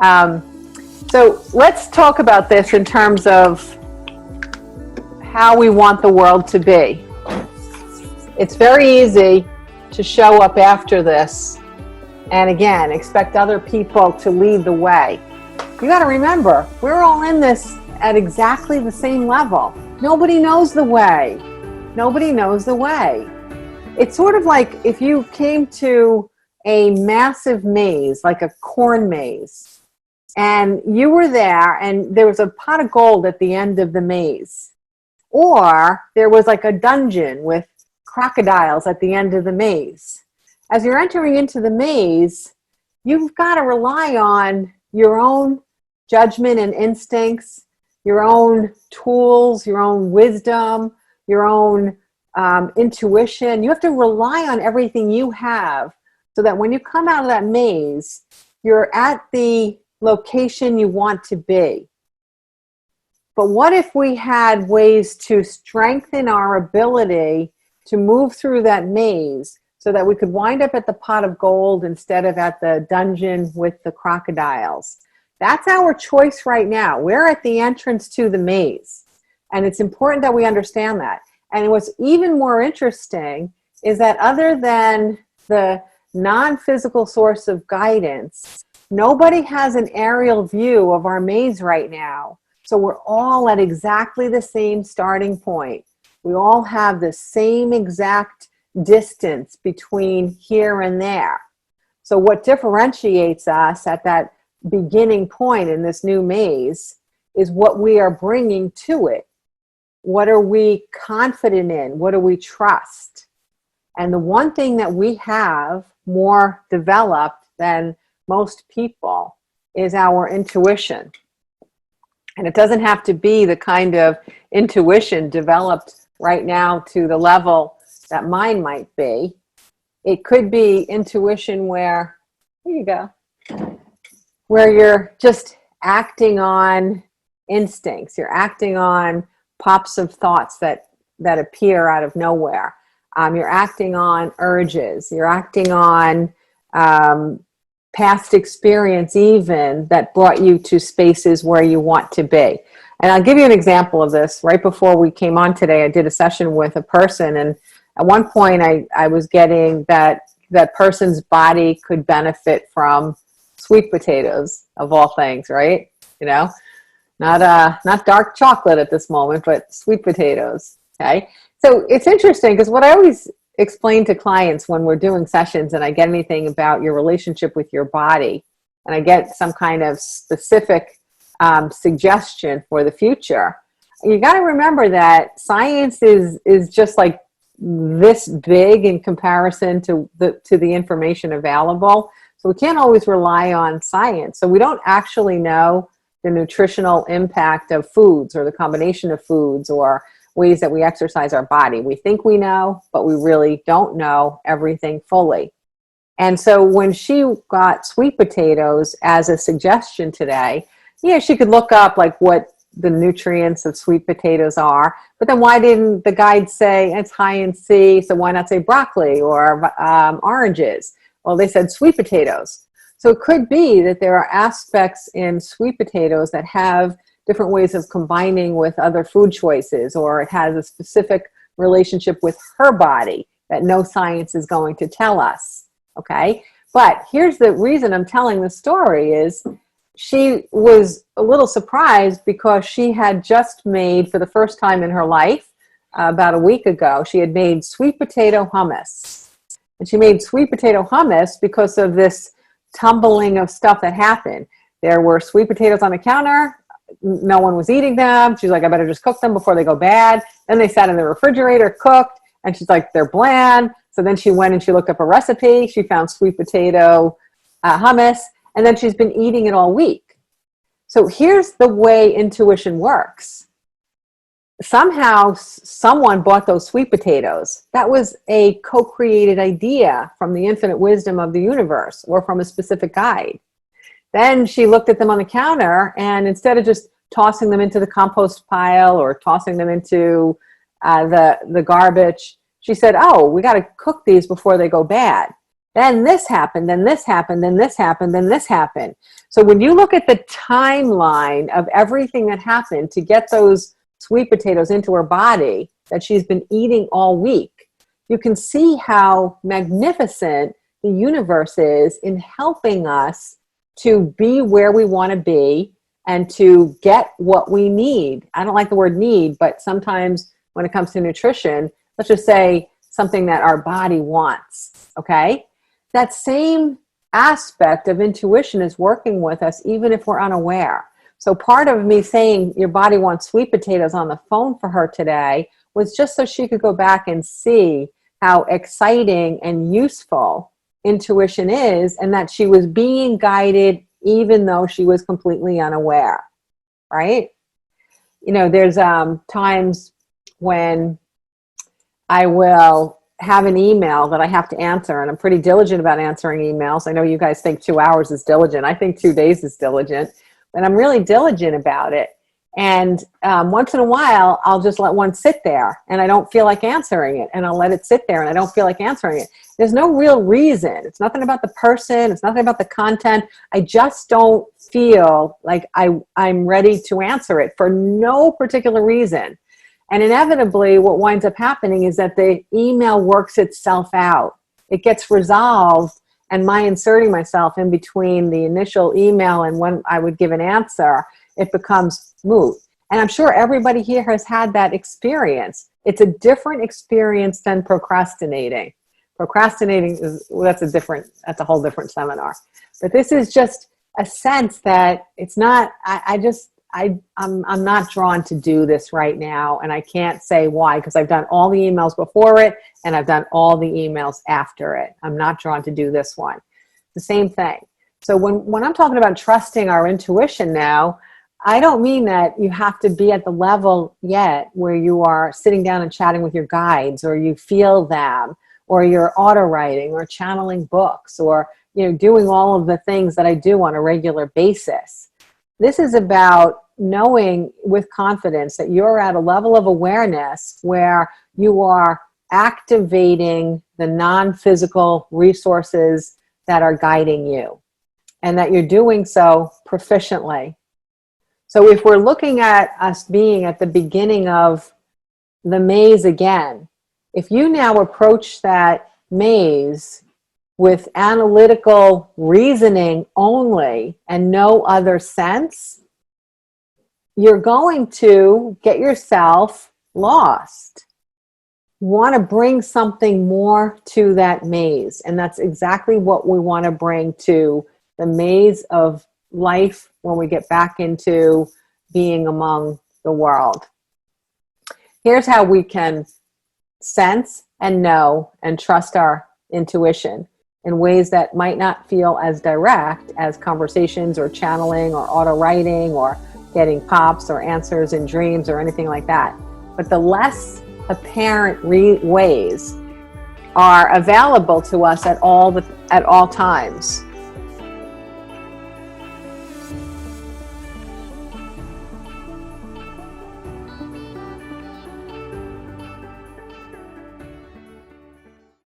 So let's talk about this in terms of how we want the world to be. It's very easy to show up after this and again expect other people to lead the way. You got to remember, we're all in this at exactly the same level. Nobody knows the way. Nobody knows the way. It's sort of like if you came to a massive maze, like a corn maze, and you were there and there was a pot of gold at the end of the maze. Or there was like a dungeon with crocodiles at the end of the maze. As you're entering into the maze, you've got to rely on your own judgment and instincts, your own tools, your own wisdom, your own intuition. You have to rely on everything you have so that when you come out of that maze, you're at the location you want to be. But what if we had ways to strengthen our ability to move through that maze so that we could wind up at the pot of gold instead of at the dungeon with the crocodiles? That's our choice right now. We're at the entrance to the maze. And it's important that we understand that. And what's even more interesting is that other than the non-physical source of guidance, nobody has an aerial view of our maze right now. So we're all at exactly the same starting point. We all have the same exact distance between here and there. So what differentiates us at that beginning point in this new maze is what we are bringing to it. What are we confident in? What do we trust? And the one thing that we have more developed than most people is our intuition. And it doesn't have to be the kind of intuition developed right now to the level that mine might be. It could be intuition where, here you go, where you're just acting on instincts. You're acting on pops of thoughts that appear out of nowhere. You're acting on urges. You're acting on past experience even that brought you to spaces where you want to be. And I'll give you an example of this. Right before we came on today, I did a session with a person, and at one point I was getting that person's body could benefit from sweet potatoes, of all things, right? You know, not dark chocolate at this moment, but sweet potatoes, okay? So it's interesting because what I always explain to clients when we're doing sessions and I get anything about your relationship with your body and I get some kind of specific suggestion for the future, you got to remember that science is just like this big in comparison to the information available. So we can't always rely on science. So we don't actually know the nutritional impact of foods or the combination of foods or ways that we exercise our body. We think we know, but we really don't know everything fully. And so when she got sweet potatoes as a suggestion today, yeah, she could look up like what the nutrients of sweet potatoes are, but then why didn't the guide say it's high in C, so why not say broccoli or oranges? Well, they said sweet potatoes. So it could be that there are aspects in sweet potatoes that have different ways of combining with other food choices, or it has a specific relationship with her body that no science is going to tell us, okay? But here's the reason I'm telling the story is she was a little surprised because she had just made, for the first time in her life, about a week ago, she had made sweet potato hummus. And she made sweet potato hummus because of this tumbling of stuff that happened. There were sweet potatoes on the counter. No one was eating them. She's like, I better just cook them before they go bad. Then they sat in the refrigerator, cooked, and she's like, they're bland. So then she went and she looked up a recipe. She found sweet potato hummus, and then she's been eating it all week. So here's the way intuition works. Somehow someone bought those sweet potatoes. That was a co-created idea from the infinite wisdom of the universe or from a specific guide. Then she looked at them on the counter, and instead of just tossing them into the compost pile or tossing them into the garbage, she said, oh, we got to cook these before they go bad. Then this happened, then this happened, then this happened, then this happened. So when you look at the timeline of everything that happened to get those sweet potatoes into her body that she's been eating all week, you can see how magnificent the universe is in helping us to be where we want to be and to get what we need. I don't like the word need, but sometimes when it comes to nutrition, let's just say something that our body wants, okay? That same aspect of intuition is working with us even if we're unaware. So part of me saying your body wants sweet potatoes on the phone for her today was just so she could go back and see how exciting and useful intuition is, and that she was being guided even though she was completely unaware, right? You know, there's times when I will have an email that I have to answer, and I'm pretty diligent about answering emails. I know you guys think 2 hours is diligent. I think 2 days is diligent, but I'm really diligent about it. And once in a while, I'll just let one sit there and I don't feel like answering it. And I'll let it sit there and I don't feel like answering it. There's no real reason. It's nothing about the person. It's nothing about the content. I just don't feel like I'm ready to answer it for no particular reason. And inevitably, what winds up happening is that the email works itself out. It gets resolved, and my inserting myself in between the initial email and when I would give an answer, it becomes moot. And I'm sure everybody here has had that experience. It's a different experience than procrastinating. Procrastinating is, well, that's a whole different seminar. But this is just a sense that it's not, I'm not drawn to do this right now, and I can't say why, because I've done all the emails before it and I've done all the emails after it. I'm not drawn to do this one. The same thing. So when I'm talking about trusting our intuition now, I don't mean that you have to be at the level yet where you are sitting down and chatting with your guides, or you feel them, or you're auto writing or channeling books, or doing all of the things that I do on a regular basis. This is about knowing with confidence that you're at a level of awareness where you are activating the non-physical resources that are guiding you, and that you're doing so proficiently. So if we're looking at us being at the beginning of the maze again, if you now approach that maze with analytical reasoning only and no other sense, you're going to get yourself lost. You want to bring something more to that maze, and that's exactly what we want to bring to the maze of life when we get back into being among the world. Here's how we can sense and know and trust our intuition in ways that might not feel as direct as conversations or channeling or auto writing or getting pops or answers in dreams or anything like that. But the less apparent ways are available to us at all times.